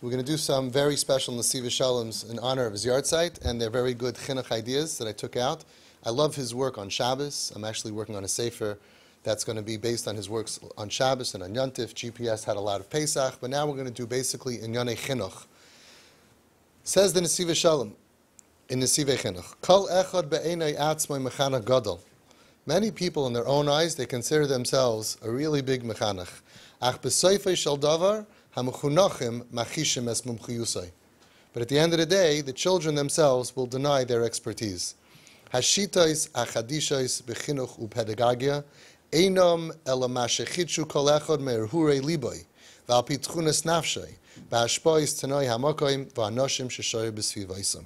We're going to do some very special Nesivas Shaloms in honor of his yard site, and they're very good chinuch ideas that I took out. I love his work on Shabbos. I'm actually working on a sefer that's going to be based on his works on Shabbos and on Yontif. GPS had a lot of Pesach, but now we're going to do basically in Yonei Chinuch. Says the Nesivas Shalom in Nesivei Chinuch, Kol echad be'enei atzmoi mechanach gadol. Many people in their own eyes, they consider themselves a really big mechanach. Ach b'soifei shel davar hamuchunachim machishim es mumchiyusai. But at the end of the day, the children themselves will deny their expertise. Hashitais achadishais bechinuch upedagogia einom ela mashechitzu kol echad me'erhurei liboi v'al pi tchunas nafshei v'hashpois tanoi hamakoim v'anoshim sheshoyer b'svivaisam.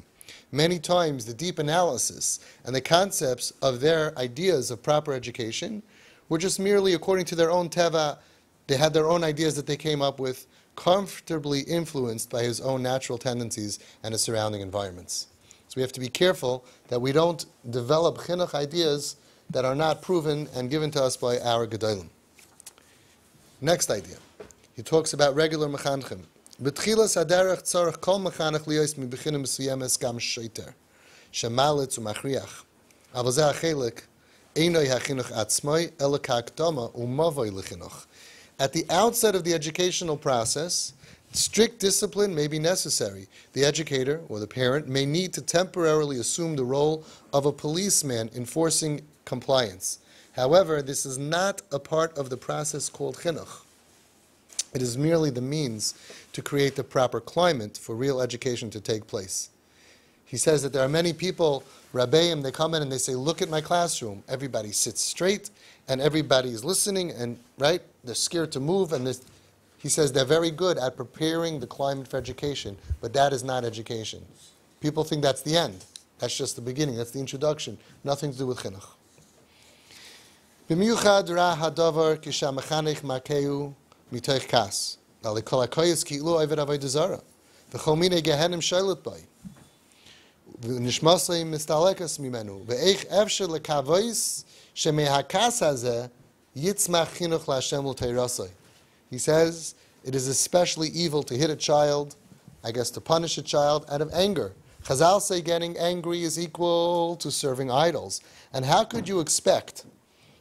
Many times the deep analysis and the concepts of their ideas of proper education were just merely according to their own teva. They had their own ideas that they came up with, comfortably influenced by his own natural tendencies and his surrounding environments. So we have to be careful that we don't develop chinuch ideas that are not proven and given to us by our gedolim. Next idea. He talks about regular mechanchim. B'tchilas haderech tzarech kol mechanech liyos mibechinim mesuyemos gam shoiter, shemalitz umachriach. Aval zeh hachelik, einoi hachinuch atzmoi, ela ka'akdama umavoi lechinuch. At the outset of the educational process, strict discipline may be necessary. The educator or the parent may need to temporarily assume the role of a policeman enforcing compliance. However, this is not a part of the process called chinuch. It is merely the means to create the proper climate for real education to take place. He says that there are many people, Rabbeim, they come in and they say, look at my classroom. Everybody sits straight and everybody is listening and, right, they're scared to move. And he says they're very good at preparing the climate for education, but that is not education. People think that's the end. That's just the beginning. That's the introduction. Nothing to do with chinuch. B'miuchad ra hadavar kisha mechanech makeu mitoich kas. Ali kol hakoyes ki ilu oived avodah zara. V'chol minei gehenim shoylet bai. V'nishmasei mistalekas mimenu. V'eich efsher lekavois shemehakas hazeh yitzmach chinuch la'Hashem l'teirasai. He says, it is especially evil to hit a child, I guess to punish a child, out of anger. Chazal say getting angry is equal to serving idols. And how could you expect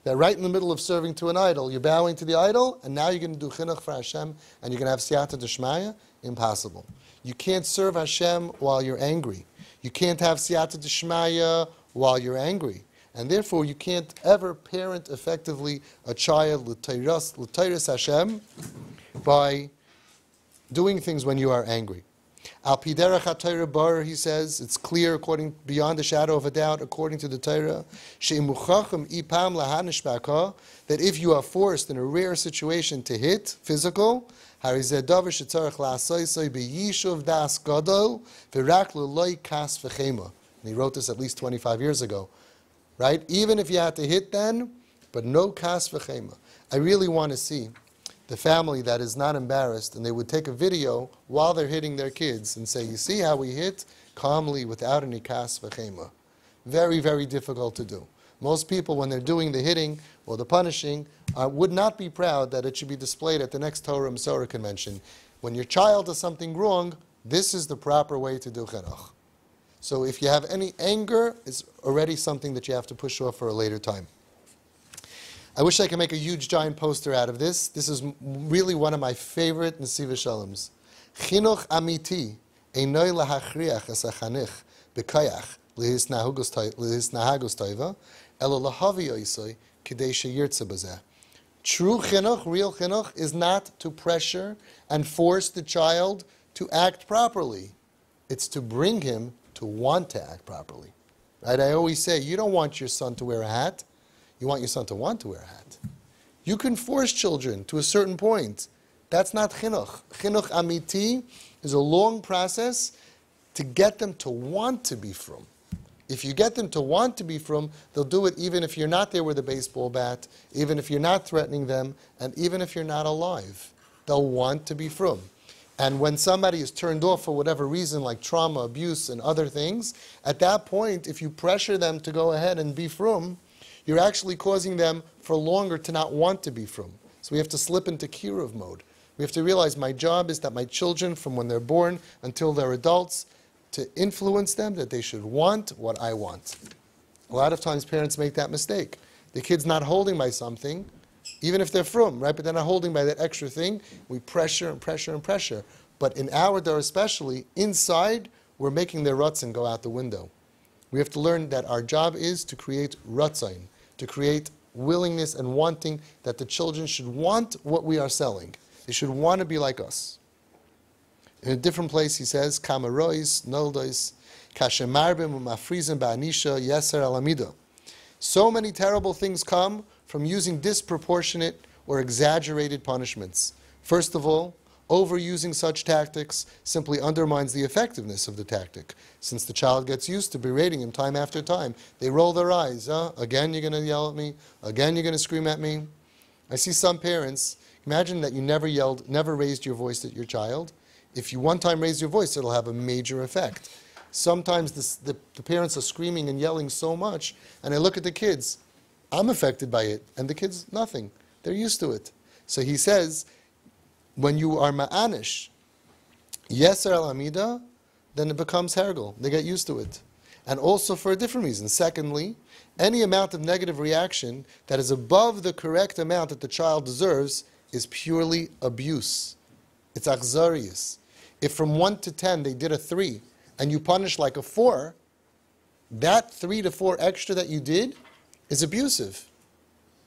that right in the middle of serving to an idol, you're bowing to the idol, and now you're going to do chinuch for Hashem, and you're going to have siyata d'shmaya? Impossible. You can't serve Hashem while you're angry. You can't have siyata d'shmaya while you're angry. And therefore, you can't ever parent effectively a child l'teiras Hashem by doing things when you are angry. Al pi derech haTorah bar, he says, it's clear according beyond the shadow of a doubt, according to the Torah, she'im uchachim ipam lahanish b'aka, that if you are forced in a rare situation to hit physical, harizeh davar shetzarech la'asoisoi b'yishuv das gadol v'rak l'loi kas v'chema. And he wrote this at least 25 years ago. Right? Even if you had to hit then, but no kas v'chema. I really want to see the family that is not embarrassed, and they would take a video while they're hitting their kids and say, you see how we hit calmly without any kas v'chema. Very, very difficult to do. Most people, when they're doing the hitting or the punishing, would not be proud that it should be displayed at the next Torah Masorah convention. When your child does something wrong, this is the proper way to do chinuch. So if you have any anger, it's already something that you have to push off for a later time. I wish I could make a huge giant poster out of this. This is really one of my favorite Nesivas Shaloms. Chinuch amiti einoi lahachriach es hachanich b'kayach lehisnahagos toiva elo lahavi oisoi kidei sheyirtze b'zeh. True chinuch, real chinuch, is not to pressure and force the child to act properly. It's to bring him to want to act properly. Right? I always say, you don't want your son to wear a hat. You want your son to want to wear a hat. You can force children to a certain point. That's not chinuch. Chinuch amiti is a long process to get them to want to be frum. If you get them to want to be frum, they'll do it even if you're not there with a baseball bat, even if you're not threatening them, and even if you're not alive. They'll want to be frum. And when somebody is turned off for whatever reason, like trauma, abuse, and other things, at that point, if you pressure them to go ahead and be frum, you're actually causing them for longer to not want to be frum. So we have to slip into kiruv mode. We have to realize my job is that my children, from when they're born until they're adults, to influence them that they should want what I want. A lot of times parents make that mistake. The kid's not holding by something, even if they're frum, right? But they're not holding by that extra thing. We pressure and pressure and pressure. But in our door especially, inside, we're making their rutzin go out the window. We have to learn that our job is to create rutzin, to create willingness and wanting that the children should want what we are selling. They should want to be like us. In a different place he says, Kamarois, Noldois, Kashemarbim, Mafrizim, Ba'anisha, Yeser Alamida. So many terrible things come from using disproportionate or exaggerated punishments. First of all, overusing such tactics simply undermines the effectiveness of the tactic. Since the child gets used to berating him time after time, they roll their eyes. Again you're going to yell at me? Again you're going to scream at me? I see some parents, imagine that you never raised your voice at your child. If you one time raise your voice, it'll have a major effect. Sometimes the parents are screaming and yelling so much, and I look at the kids. I'm affected by it, and the kids, nothing. They're used to it. So he says, when you are ma'anish, yeser al amida, then it becomes hergel. They get used to it. And also for a different reason. Secondly, any amount of negative reaction that is above the correct amount that the child deserves is purely abuse. It's achzarius. If from 1 to 10 they did a 3, and you punish like a 4, that 3 to 4 extra that you did is abusive.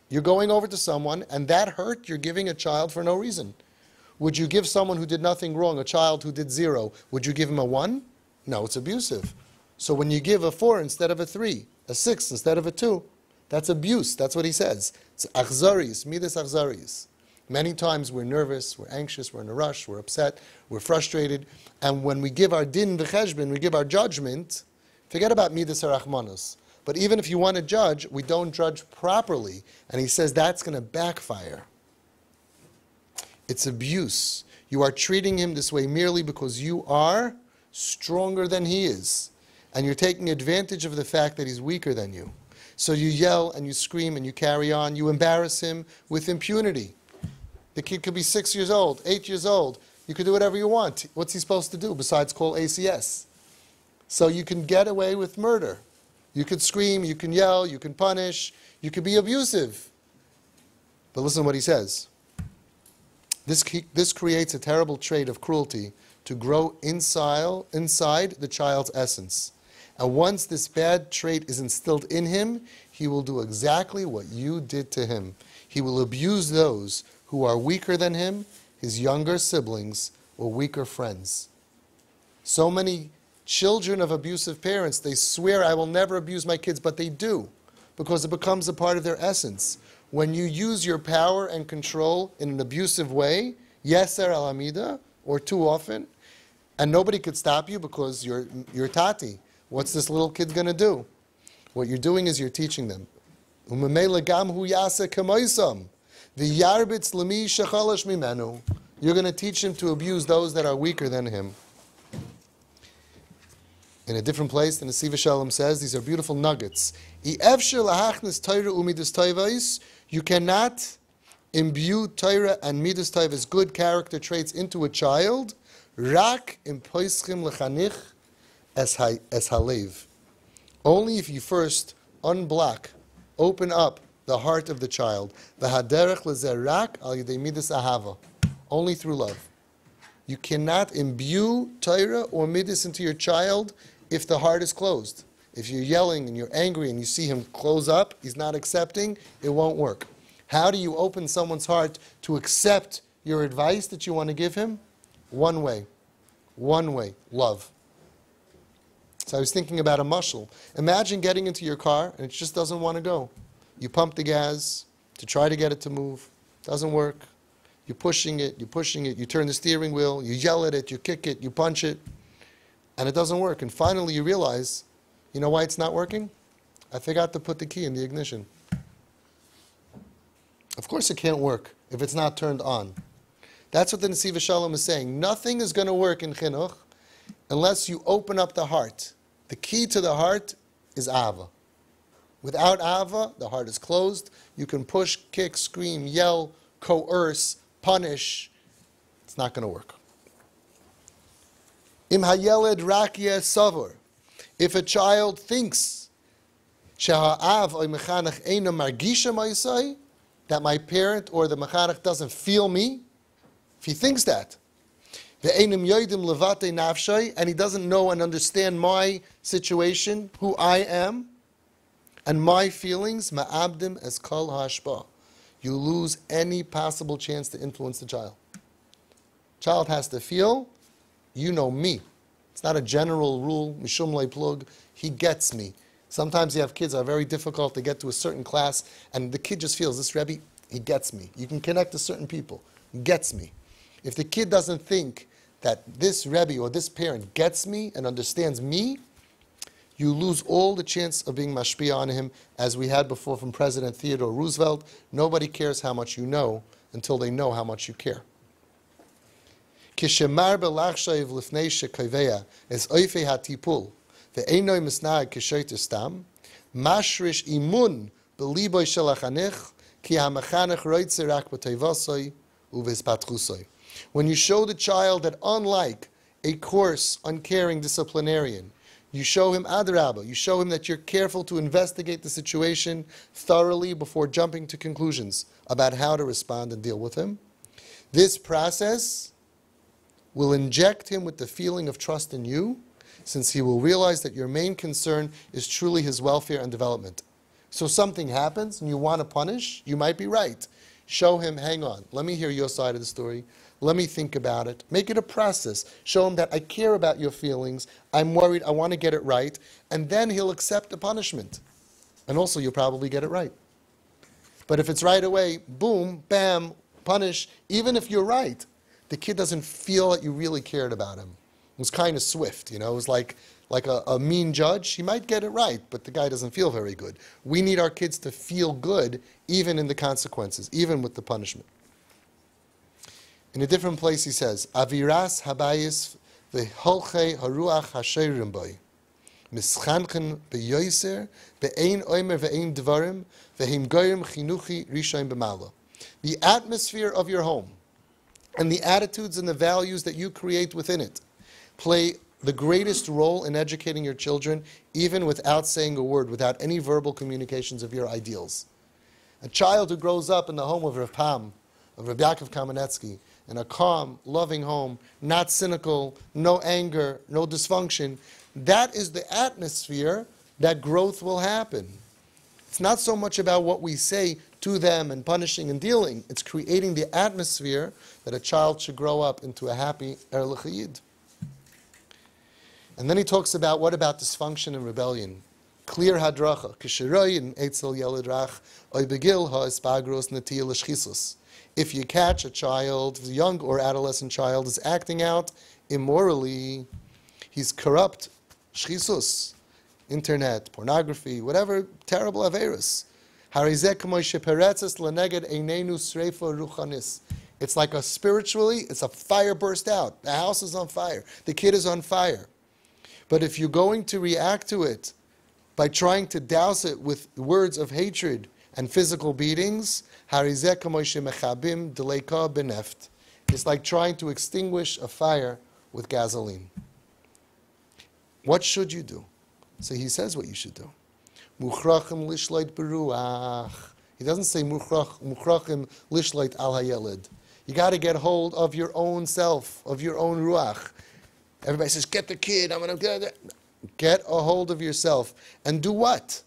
You're going over to someone, and that hurt you're giving a child for no reason. Would you give someone who did nothing wrong, a child who did 0, would you give him a 1? No, it's abusive. So when you give a 4 instead of a 3, a 6 instead of a 2, that's abuse. That's what he says. It's achzaris, midas achzaris. Many times we're nervous, we're anxious, we're in a rush, we're upset, we're frustrated, and when we give our din v'cheshbon, we give our judgment, forget about midas harachmanos. But even if you want to judge, we don't judge properly, and he says that's going to backfire. It's abuse. You are treating him this way merely because you are stronger than he is, and you're taking advantage of the fact that he's weaker than you. So you yell and you scream and you carry on, you embarrass him with impunity. The kid could be 6 years old, 8 years old. You could do whatever you want. What's he supposed to do besides call ACS? So you can get away with murder. You could scream, you can yell, you can punish, you could be abusive. But listen to what he says. This creates a terrible trait of cruelty to grow inside the child's essence. And once this bad trait is instilled in him, he will do exactly what you did to him. He will abuse those who are weaker than him, his younger siblings, or weaker friends. So many children of abusive parents, they swear, I will never abuse my kids, but they do, because it becomes a part of their essence. When you use your power and control in an abusive way, yeser al amida, or too often, and nobody could stop you because you're tati. What's this little kid going to do? What you're doing is you're teaching them. You're going to teach him to abuse those that are weaker than him. In a different place, the Nesivas says, these are beautiful nuggets. You cannot imbue Torah and Midas Taiva's good character traits into a child, rak im poischim lechanich es halev. Only if you first unblock, open up the heart of the child. V'haderech lezerak al yedei midas ahava. Only through love. You cannot imbue Torah or midas into your child if the heart is closed. If you're yelling and you're angry and you see him close up, he's not accepting, it won't work. How do you open someone's heart to accept your advice that you want to give him? One way, love. So I was thinking about a mushel. Imagine getting into your car and it just doesn't want to go. You pump the gas to try to get it to move. Doesn't work. You're pushing it, you turn the steering wheel, you yell at it, you kick it, you punch it, and it doesn't work. And finally you realize, you know why it's not working? I forgot to put the key in the ignition. Of course it can't work if it's not turned on. That's what the Nesivas Shalom is saying. Nothing is going to work in Chinuch unless you open up the heart. The key to the heart is Ava. Without Ava, the heart is closed. You can push, kick, scream, yell, coerce, punish, not going to work. Im hayeled rakia savor. If a child thinks that my parent or the mechanech doesn't feel me, if he thinks that, and he doesn't know and understand my situation, who I am, and my feelings, ma'abdim as kol hashpa, you lose any possible chance to influence the child. Child has to feel, you know me. It's not a general rule, mishum lei plug, he gets me. Sometimes you have kids that are very difficult to get to a certain class, and the kid just feels, this Rebbe, he gets me. You can connect to certain people, he gets me. If the kid doesn't think that this Rebbe or this parent gets me and understands me, you lose all the chance of being mashpia on him, as we had before from President Theodore Roosevelt. Nobody cares how much you know until they know how much you care. Kishemar belachshav lifnei shekayveya es oifei hatipul ve'enoi misnag kishoyter stam mashrish imun beliboy shel hachanich ki hamachanech roitze rak b'toivosoi u'v'hispatchusoi. When you show the child that unlike a coarse, uncaring disciplinarian, you show him adrabah, you show him that you're careful to investigate the situation thoroughly before jumping to conclusions about how to respond and deal with him. This process will inject him with the feeling of trust in you, since he will realize that your main concern is truly his welfare and development. So something happens and you want to punish, you might be right. Show him, hang on, let me hear your side of the story. Let me think about it. Make it a process. Show him that I care about your feelings. I'm worried. I want to get it right. And then he'll accept the punishment. And also, you'll probably get it right. But if it's right away, boom, bam, punish, even if you're right, the kid doesn't feel that you really cared about him. It was kind of swift, It was like a mean judge. He might get it right, but the guy doesn't feel very good. We need our kids to feel good, even in the consequences, even with the punishment. In a different place he says, Aviras habayis v'holchei haruach hasherim boy, mischanchen beyoser, be'ein oimer ve'ein dvarim, ve'him goyim chinuchi rishayim b'mala. The atmosphere of your home and the attitudes and the values that you create within it play the greatest role in educating your children, even without saying a word, without any verbal communications of your ideals. A child who grows up in the home of Rav Pam, of Rav Yaakov Kamenetsky, in a calm, loving home, not cynical, no anger, no dysfunction, that is the atmosphere that growth will happen. It's not so much about what we say to them and punishing and dealing. It's creating the atmosphere that a child should grow up into a happy Erlich Yid. And then he talks about, what about dysfunction and rebellion? Clear hadracha. Kishiroyin etzel yelidrach oy begil ha'espagros netiyah l'shchisus. If you catch a child, a young or adolescent child, is acting out immorally, he's corrupt, shchisus, internet, pornography, whatever terrible averis. It's like it's a fire burst out. The house is on fire. The kid is on fire. But if you're going to react to it by trying to douse it with words of hatred and physical beatings, it's like trying to extinguish a fire with gasoline. What should you do? So he says what you should do. He doesn't say muchrachim lishleit al hayelid. You got to get hold of your own self, of your own ruach. Everybody says, get the kid, I'm going to get it. Get a hold of yourself. And do what?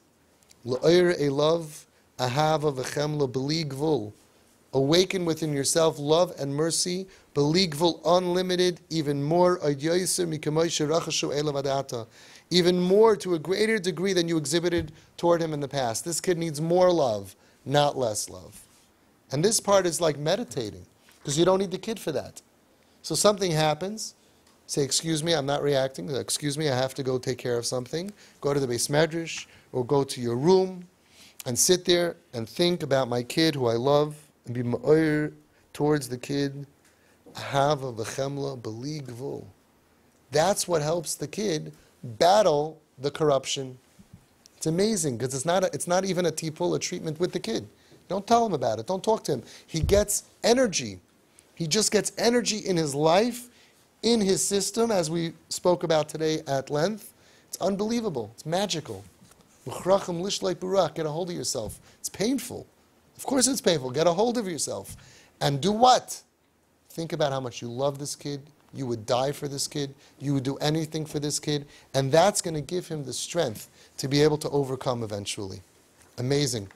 L'oyer a love, ahava v'chemla b'li gvul. Awaken within yourself love and mercy, b'li gvul, unlimited, even more, even more, to a greater degree than you exhibited toward him in the past. This kid needs more love, not less love. And this part is like meditating, because you don't need the kid for that. So something happens, say, excuse me, I'm not reacting. Excuse me, I have to go take care of something. Go to the Beis Medrash, or go to your room, and sit there and think about my kid who I love, and be ma'or towards the kid. Ahava v'chemla b'li gvul. That's what helps the kid battle the corruption. It's amazing, because it's not even a tipul, a treatment with the kid. Don't tell him about it. Don't talk to him. He gets energy. He just gets energy in his life, in his system, as we spoke about today at length. It's unbelievable. It's magical. Get a hold of yourself. It's painful. Of course it's painful. Get a hold of yourself. And do what? Think about how much you love this kid. You would die for this kid. You would do anything for this kid. And that's going to give him the strength to be able to overcome eventually. Amazing.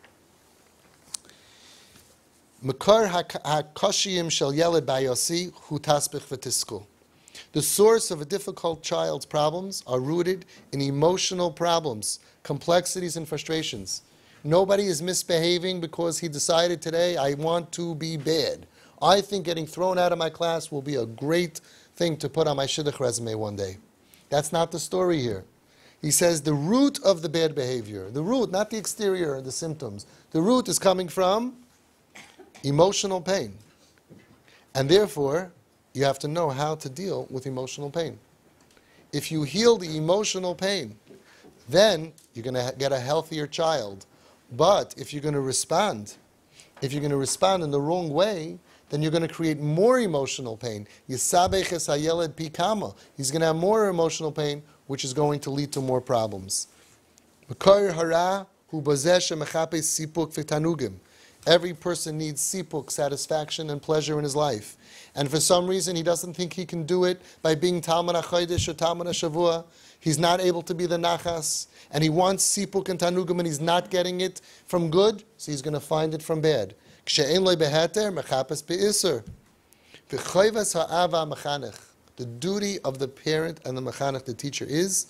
Makar hakashiyim shel yeled bayosi hu tasbich v'tisku. The source of a difficult child's problems are rooted in emotional problems, complexities, and frustrations. Nobody is misbehaving because he decided today, I want to be bad. I think getting thrown out of my class will be a great thing to put on my shidduch resume one day. That's not the story here. He says the root of the bad behavior, the root, not the exterior, the symptoms, the root is coming from emotional pain. And therefore, you have to know how to deal with emotional pain. If you heal the emotional pain, then you're going to get a healthier child. But if you're going to respond in the wrong way, then you're going to create more emotional pain. Yisabeches hayeled pi kama. He's going to have more emotional pain, which is going to lead to more problems. Makar hara hu bazeh shemechapes sipuk v'tanugim. Every person needs sipuk, satisfaction and pleasure in his life. And for some reason, he doesn't think he can do it by being Talmud HaChodesh or Talmud HaShavua. He's not able to be the nachas. And he wants sipuk and tanugim, and he's not getting it from good, so he's going to find it from bad. The duty of the parent and the mechanech, the teacher, is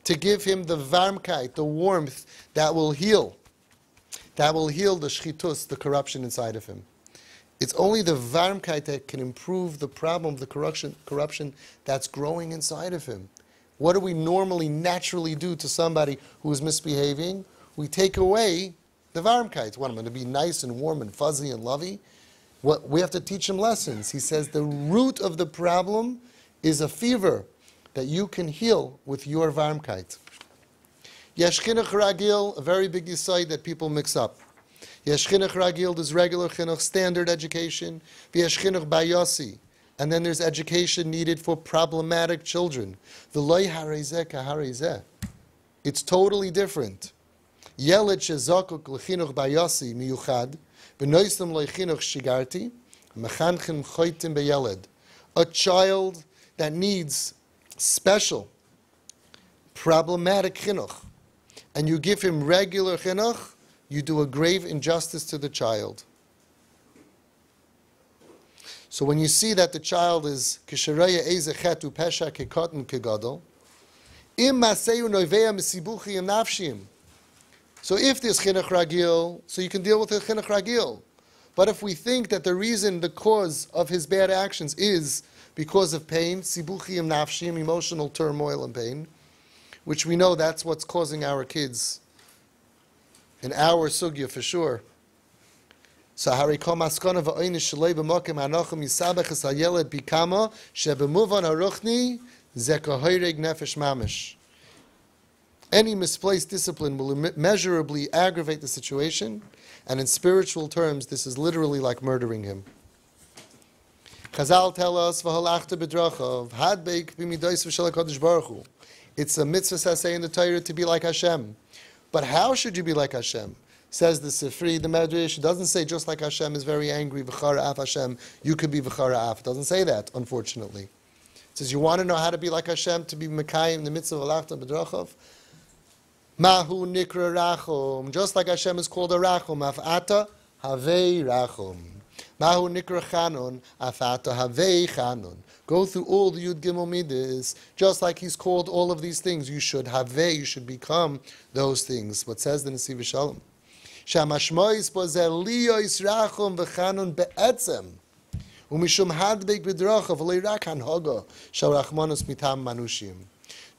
to give him the varmkeit, the warmth that will heal. That will heal the shchitus, the corruption inside of him. It's only the varmkeit that can improve the problem of the corruption that's growing inside of him. What do we normally, naturally do to somebody who is misbehaving? We take away the varmkeit. What, I'm going to be nice and warm and fuzzy and lovey? What, we have to teach him lessons. He says the root of the problem is a fever that you can heal with your varmkeit. Yesh chinuch ragil, a very big yesod that people mix up. Yesh chinuch ragil, there's regular chinuch, standard education. Yesh chinuch bayosi, and then there's education needed for problematic children. V'loy harezeh kaharezeh. It's totally different. Yeled shezakuk l'chinuch bayosi miyuchad, v'noisem lo chinuch shigarti, mechanchim choitim beyeled. A child that needs special, problematic chinuch, and you give him regular chinuch, you do a grave injustice to the child. So when you see that the child is kisharaya eze chetu pesha kekotten kegadol, im maseu noivea mesibuchi im nafshim. So if there's chinuch ragil, so you can deal with the chinuch ragil. But if we think that the reason, the cause of his bad actions is because of pain, sibuchi im nafshim, emotional turmoil and pain, which we know that's what's causing our kids in our sugya for sure. So harikol maskana va'oinish shalei b'mokim anochem yisabech es hayeled bikama shebemuvan haruchni zekahoyreg nefesh mamish. Any misplaced discipline will immeasurably aggravate the situation, and in spiritual terms, this is literally like murdering him. Chazal tell us, v'halachta b'drachav, hadbeik b'midois v'shel HaKadosh Baruch Hu. It's a mitzvah saseh in the Torah to be like Hashem. But how should you be like Hashem? Says the Sifri, the Medrash. It doesn't say just like Hashem is very angry, v'chara af Hashem, you could be v'chara af. It doesn't say that, unfortunately. It says you want to know how to be like Hashem, to be Mekayim, the mitzvah v'halachta b'drachav. Mahu nikra rachum. Just like Hashem is called a rachum, af'ata havei rachum. Mahu nikra chanun, af'ata havei chanun. Go through all the Yud Gimel Midas, just like he's called all of these things. You should havei, you should become those things. What says the Nesivas Shalom? Shamashmois bozer liyois rachum v'chanun be'etzem. Umishum hadbek b'drachav v'lei rak hanhaga shal rachmanus mitam manushim.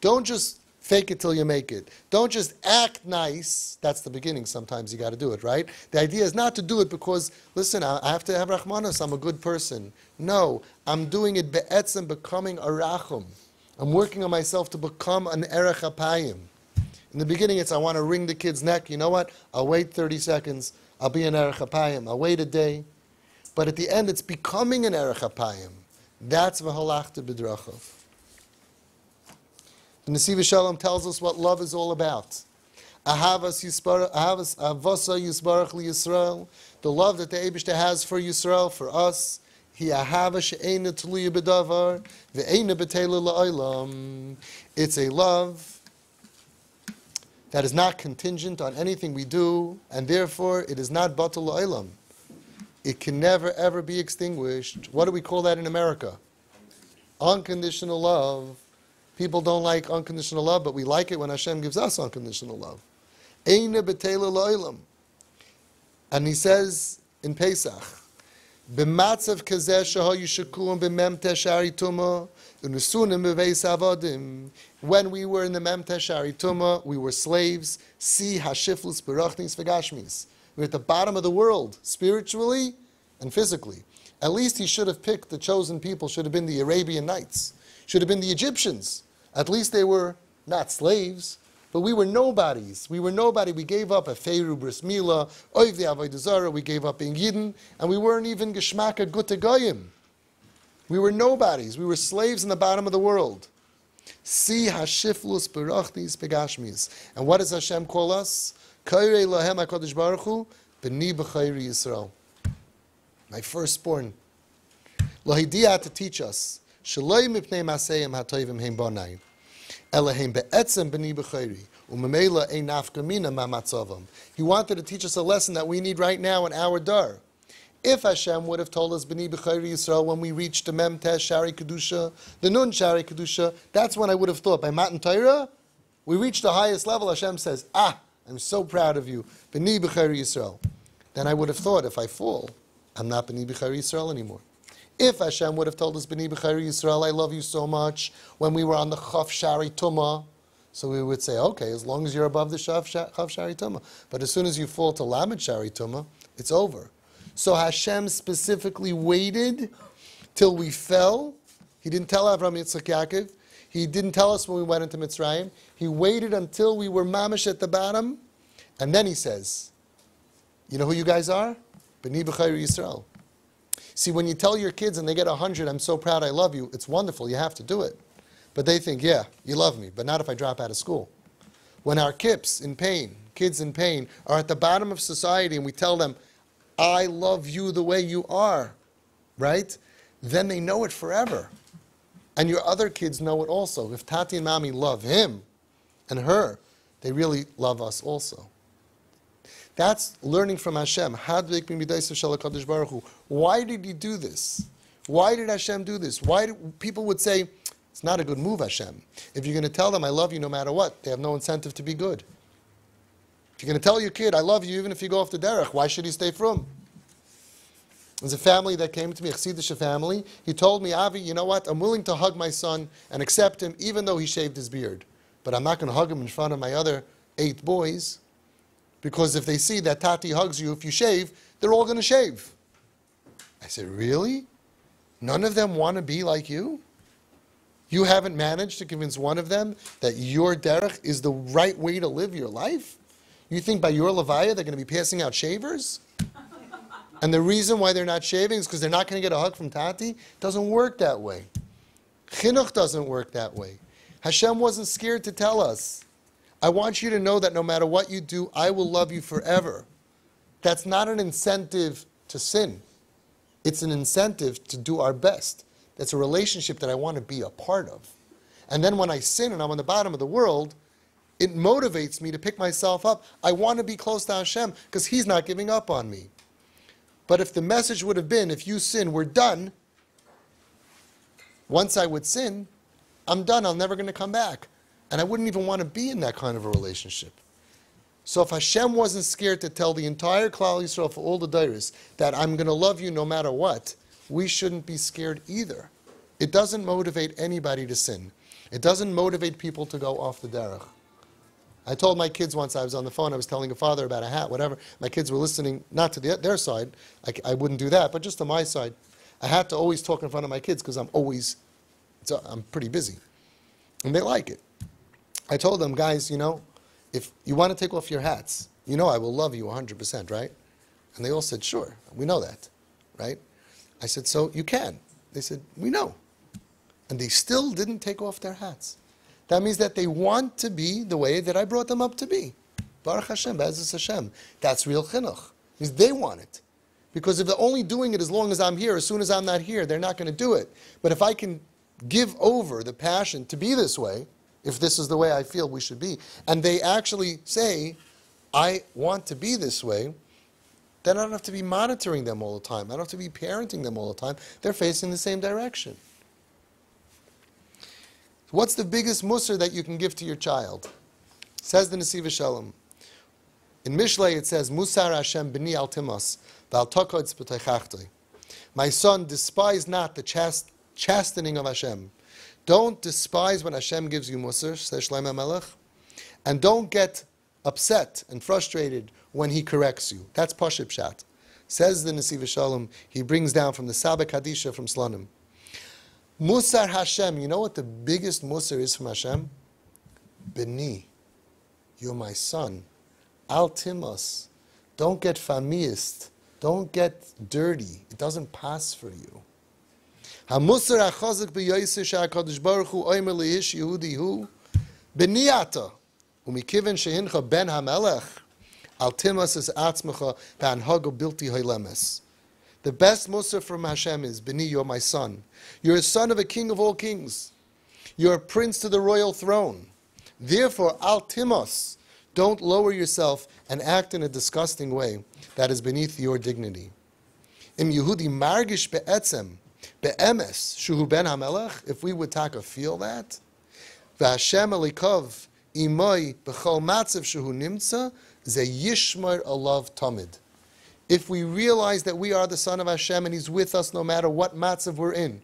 Don't just fake it till you make it. Don't just act nice. That's the beginning. Sometimes you got to do it, right? The idea is not to do it because, listen, I have to have rachmanos. I'm a good person. No, I'm doing it be'etzem, becoming a rachum. I'm working on myself to become an erech apayim. In the beginning, it's I want to wring the kid's neck. You know what? I'll wait 30 seconds. I'll be an erech apayim. I'll wait a day. But at the end, it's becoming an erech apayim. That's v'halachta b'drachav. The Nesivas Shalom tells us what love is all about. Avasa yisbarach li Yisrael, the love that the Eibishter has for Yisrael, for us. Hi ahava she'eina tluya b'davar ve'eina b'teila la'olam. It's a love that is not contingent on anything we do, and therefore it is not batal la'olam. It can never ever be extinguished. What do we call that in America? Unconditional love. People don't like unconditional love, but we like it when Hashem gives us unconditional love. Eina b'teila la'olam. And he says in Pesach, b'matzav kazeh shehayu shekuim b'memteh shari tumah u'nesunim b'veis avodim. When we were in the memteh shari tumah, we were slaves. Si hashiflus berachnis v'gashmis. We're at the bottom of the world, spiritually and physically. At least he should have picked the chosen people, should have been the Arabian Nights, should have been the Egyptians. At least they were not slaves. But we were nobodies. We were nobody. We gave up a Feiru Bris Mila, Oivdi Avodah Zarah. We gave up being Yidden, and we weren't even Geschmaka Gute Goyim. We were nobodies. We were slaves in the bottom of the world. Si hashiflus berachnis begashmis. And what does Hashem call us? Kairei lahem HaKadosh Baruch Hu b'ni b'chayri Yisrael. My firstborn. Lahidiyah to teach us. Shaloi mipnei maseyim hatoivim heim bonai. Elohim be'etzem b'ni b'chayri. U'memela ein nafka mina ma'matzavam. He wanted to teach us a lesson that we need right now in our dar. If Hashem would have told us b'ni b'chayri Yisrael when we reached the Mem Tes Shari Kedusha, the Nun Shari Kedusha, that's when I would have thought. By Matan Torah, we reached the highest level. Hashem says, I'm so proud of you. B'ni b'chayri Yisrael. Then I would have thought, if I fall, I'm not b'ni b'chayri Yisrael anymore. If Hashem would have told us, B'ni b'chayri Yisrael, I love you so much, when we were on the Chaf Shari Tumah, so we would say, okay, as long as you're above the Chaf Shari Tumah. But as soon as you fall to Lamed Shari Tumah, it's over. So Hashem specifically waited till we fell. He didn't tell Avraham, Yitzchak, Yaakov. He didn't tell us when we went into Mitzrayim. He waited until we were mamish at the bottom, and then he says, you know who you guys are? B'ni b'chayri Yisrael. See, when you tell your kids and they get 100, I'm so proud, I love you, it's wonderful, you have to do it. But they think, yeah, you love me, but not if I drop out of school. When our kids in pain, are at the bottom of society and we tell them, I love you the way you are, right? Then they know it forever. And your other kids know it also. If Tati and Mami love him and her, they really love us also. That's learning from Hashem. Why did he do this? Why did Hashem do this? People would say, it's not a good move, Hashem. If you're going to tell them, I love you no matter what, they have no incentive to be good. If you're going to tell your kid, I love you even if you go off the derech, why should he stay from? There's a family that came to me, a Chassidish family. He told me, Avi, you know what? I'm willing to hug my son and accept him even though he shaved his beard. But I'm not going to hug him in front of my other 8 boys. Because if they see that Tati hugs you if you shave, they're all going to shave. I said, really? None of them want to be like you? You haven't managed to convince one of them that your derech is the right way to live your life? You think by your levaya they're going to be passing out shavers? And the reason why they're not shaving is because they're not going to get a hug from Tati? It doesn't work that way. Chinuch doesn't work that way. Hashem wasn't scared to tell us, I want you to know that no matter what you do, I will love you forever. That's not an incentive to sin. It's an incentive to do our best. That's a relationship that I want to be a part of. And then when I sin and I'm on the bottom of the world, it motivates me to pick myself up. I want to be close to Hashem because He's not giving up on me. But if the message would have been, if you sin, we're done. Once I would sin, I'm done. I'm never going to come back. And I wouldn't even want to be in that kind of a relationship. So if Hashem wasn't scared to tell the entire Klal Yisrael for all the dairies that I'm going to love you no matter what, we shouldn't be scared either. It doesn't motivate anybody to sin. It doesn't motivate people to go off the derech. I told my kids once, I was on the phone, I was telling a father about a hat, whatever. My kids were listening, not to their side. I wouldn't do that, but just to my side. I had to always talk in front of my kids because I'm pretty busy. And they like it. I told them, guys, if you want to take off your hats, I will love you 100%, right? And they all said, sure, we know that, right? I said, so you can. They said, we know. And they still didn't take off their hats. That means that they want to be the way that I brought them up to be. Baruch Hashem, Be'ezus Hashem. That's real chinuch. It means they want it. Because if they're only doing it as long as I'm here, as soon as I'm not here, they're not going to do it. But if I can give over the passion to be this way, if this is the way I feel we should be, and they actually say, I want to be this way, then I don't have to be monitoring them all the time. I don't have to be parenting them all the time. They're facing the same direction. What's the biggest musar that you can give to your child? Says the Nesivas Shalom. In Mishlei it says, Musar Hashem b'ni al timas, v'al tokodz b'teichachtoi. My son, despise not the chastening of Hashem. Don't despise when Hashem gives you musar, says Shlomo Melech, and don't get upset and frustrated when He corrects you. That's Pashut Pshat. Says the Nesivas Shalom, he brings down from the Sabbath Kadisha from Slonim. Musar Hashem, you know what the biggest musar is from Hashem? B'ni, you're my son. Al timos, don't get famiist, don't get dirty. It doesn't pass for you. HaMusar HaChazik b'yoyser she'HaKadosh Baruch Hu oimer leish Yehudi hu b'ni ata u'mikiven shehincha ben HaMelech al timos es atzmecha v'anhago bilti hoilemes. The best musar from Hashem is, B'ni, you're my son. You're a son of a king of all kings. You're a prince to the royal throne. Therefore, al timos, don't lower yourself and act in a disgusting way that is beneath your dignity. Im Yehudi margish be'etzem, be'emes, shuhu ben HaMelech, if we would feel that, v'Hashem elikov, imoi, b'chol matzav shuhu nimtza, ze yishmar alav tamid. If we realize that we are the son of Hashem and He's with us no matter what matzav we're in,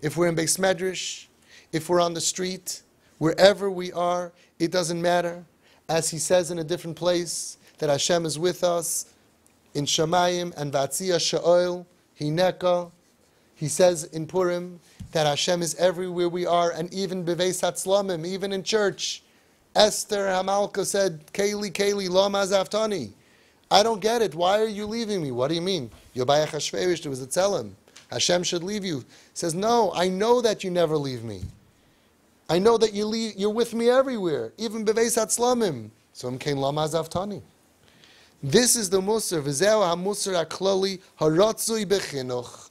if we're in Beis Medrash, if we're on the street, wherever we are, it doesn't matter. As He says in a different place, that Hashem is with us in Shamayim and Vatzia Sha'ol, Hineka. He says in Purim that Hashem is everywhere we are, and even Beveis Hatzlamim, even in church. Esther Hamalka said, Keli, Keli, Lama Zaftani. I don't get it. Why are you leaving me? What do you mean? You're by Achashverosh, there was a tzelem. Hashem should leave you. He says, no, I know that you never leave me. I know that you're with me everywhere, even Beveis Hatzlamim. So Mkein Lama Zaftani. This is the musar. V'zeu ha-musar ha-klali haratzui b'chinuch.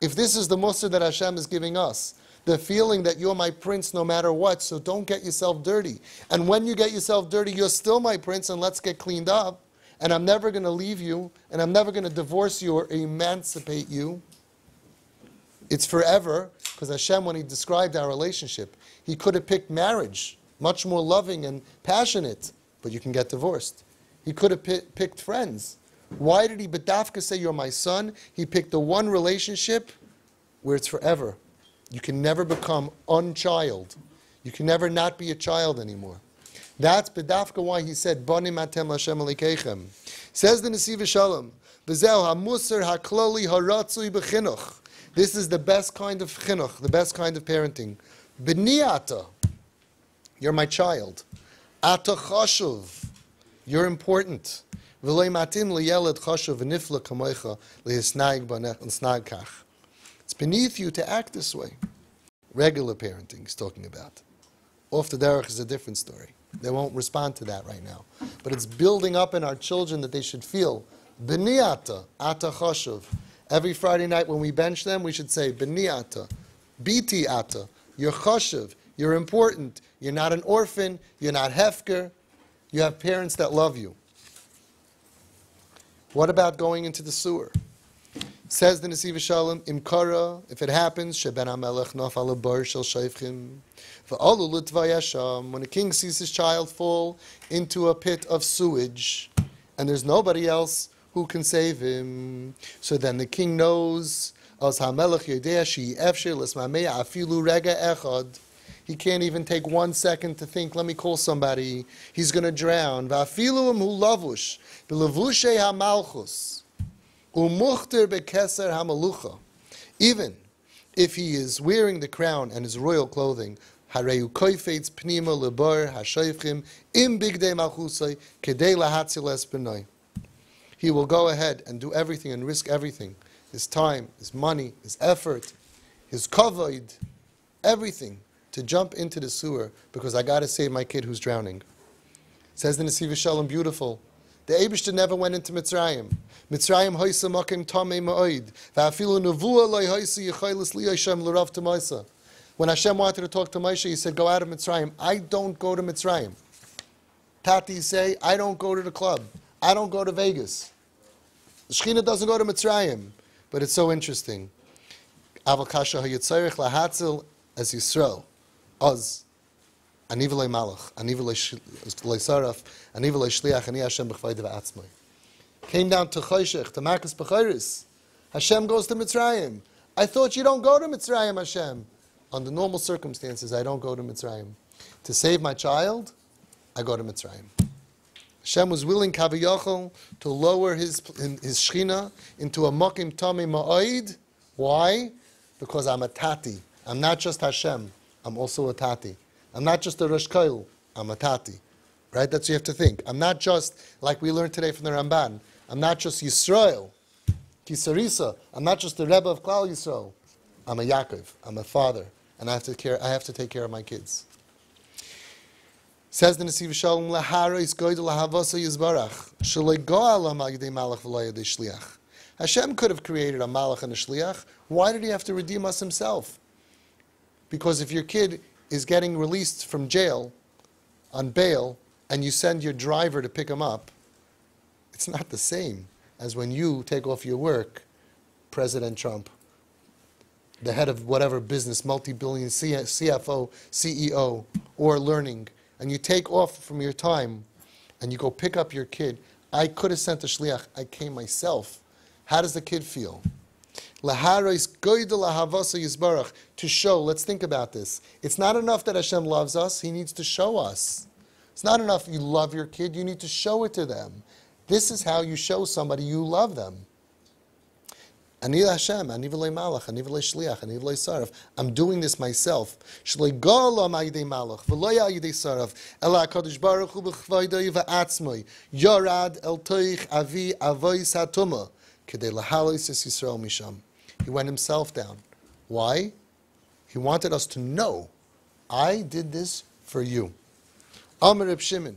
If this is the musar that Hashem is giving us, the feeling that you're my prince no matter what, so don't get yourself dirty. And when you get yourself dirty, you're still my prince, and let's get cleaned up. And I'm never going to leave you, and I'm never going to divorce you or emancipate you. It's forever, because Hashem, when He described our relationship, He could have picked marriage, much more loving and passionate, but you can get divorced. He could have picked friends. Why did He B'dafka say, you're my son? He picked the one relationship where it's forever. You can never become unchild. You can never not be a child anymore. That's B'dafka why He said, Banim atem Hashem Elokeichem. Says the Nesivas Shalom, V'zeu ha-musar ha-klali haratzui b'chinuch. This is the best kind of chinuch, the best kind of parenting. B'ni ata, you're my child. Ata chashuv, you're important. V'loi matim liyeled chashuv v'nifla kamoicha lihisnag banech and kach. It's beneath you to act this way. Regular parenting he's talking about. Off the derech is a different story. They won't respond to that right now. But it's building up in our children that they should feel, B'ni ata, ata chashuv. Every Friday night when we bench them, we should say, B'ni ata, biti ata, you're chashuv, you're important, you're not an orphan, you're not hefker, you have parents that love you. What about going into the sewer? Says the Nesivas Shalom, Imkara, if it happens, Sheben HaMelech nafal bar shel shayfchim, v'alu l'tvayasham, when a king sees his child fall into a pit of sewage, and there's nobody else who can save him, so then the king knows, as HaMelech yodea she'i efshir l'smamei afilu rega echad, he can't even take 1 second to think, let me call somebody, he's going to drown. V'afilu hu lavush, b'levushei ha-malchus, umuchter bekeser ha-malucha. Even if he is wearing the crown and his royal clothing, hareu koifetz pnima lebar ha-shayfchim im bigdei malchusay kedei lahatzil es b'noi. He will go ahead and do everything and risk everything his time, his money, his effort, his kavod, everything to jump into the sewer because I got to save my kid who's drowning. Says the Nesivas Shalom, beautiful. The Eibishter never went into Mitzrayim. Mitzrayim hoysa makim tamei ma'oid. Va'afilu nevuah loy hoysa yichaylis li Hashem l'rav t'maisa. When Hashem wanted to talk to Moshe, he said, go out of Mitzrayim. I don't go to Mitzrayim. Tatis say, I don't go to the club. I don't go to Vegas. The Shekhinah doesn't go to Mitzrayim. But it's so interesting. Aval kasha hayitzarech lahatzil as Yisrael. Oz. Ani v'lei malach. Ani v'lei saraf. Ani v'lei shliach. Ani Hashem b'chvayde v'atzmai. Came down to Choshech, to Makas B'chayris. Hashem goes to Mitzrayim. I thought you don't go to Mitzrayim, Hashem. Under normal circumstances, I don't go to Mitzrayim. To save my child, I go to Mitzrayim. Hashem was willing, Kaviyachol, to lower his Shechina into a Mokim Tamei Ma'oid. Why? Because I'm a Tati. I'm not just Hashem. I'm also a Tati. I'm not just a Rosh Koil. I'm a Tati. Right? That's what you have to think. I'm not just, like we learned today from the Ramban, I'm not just Yisrael, Kisarisa. I'm not just the Rebbe of Klal Yisrael. I'm a Yaakov. I'm a father. And I have to take care of my kids. Says the Nesivas Shalom, Lahara is goyd lahavasa yizbarach. Shaloi go'alam al-yidei malach v'lo yidei shliach. Hashem could have created a malach and a shliach. Why did he have to redeem us himself? Because if your kid is getting released from jail on bail and you send your driver to pick him up, it's not the same as when you take off your work, President Trump, the head of whatever business, multi-billion CFO, CEO, or learning, and you take off from your time and you go pick up your kid. I could have sent a shliach. I came myself. How does the kid feel? To show, let's think about this. It's not enough that Hashem loves us. He needs to show us. It's not enough you love your kid. You need to show it to them. This is how you show somebody you love them. Ani Hashem, ani v'lei malach, ani v'lei shliach, ani v'lei saraf. I'm doing this myself. Shlei go'ala ma'yidei malach, v'loi ha'yidei saraf, ela HaKadosh Baruch Hu b'chvaydoi v'atzmoi, yorad el toich avi avois hatuma, kedei lahalos es Yisrael misham. He went himself down. Why? He wanted us to know, I did this for you. Amar Reb Shimon,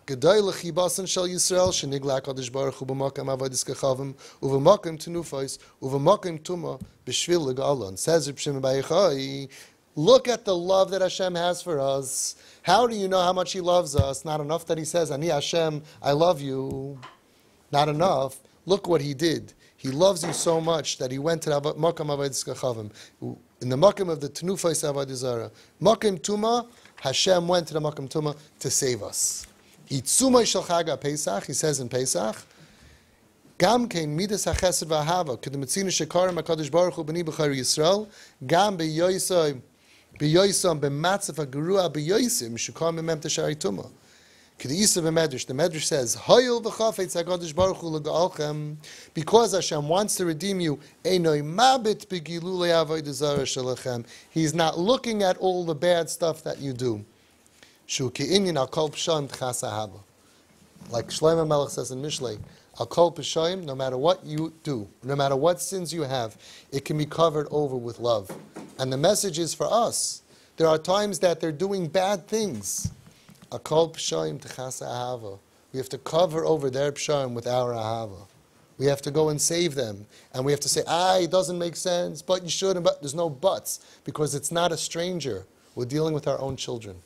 Gedai lechibasan shel Yisrael shenigla HaKadosh Baruch Hu b'makom avodas kachavim u'v'makom tenufos u'v'makom tuma b'shvil legalon. Says Reb Shimon Bar Yochai, look at the love that Hashem has for us. How do you know how much He loves us? Not enough that He says, Ani Hashem, I love you. Not enough. Look what He did. He loves you so much that He went to the makom avodas kachavim. In the makom of the tenufos avodah zarah, makom tuma, Hashem went to the makom tuma to save us. Itzumay shel Chag Pesach, he says in Pesach, Gam kein midas hachesed v'ahava, k'demitzina shekarim HaKadosh Baruch Hu b'ni b'chayr Yisrael, Gam b'yoysam b'matzef ha'gerua b'yoysim, shekar mimem t'shari tuma. K'deisa b'medrash, the medrash says, Hoyel v'chafetz HaKadosh Baruch Hu l'ga'alchem, because Hashem wants to redeem you, Einoi mabit b'gilulei avodah zarah shelachem. He's not looking at all the bad stuff that you do. Like Shlomo Melech says in Mishlei, Al kol peshayim, no matter what you do, no matter what sins you have, it can be covered over with love. And the message is for us. There are times that they're doing bad things. Al kol peshayim t'chasa ahava. We have to cover over their peshayim with our ahava. We have to go and save them. And we have to say, it doesn't make sense, but you should, but there's no buts, because it's not a stranger. We're dealing with our own children.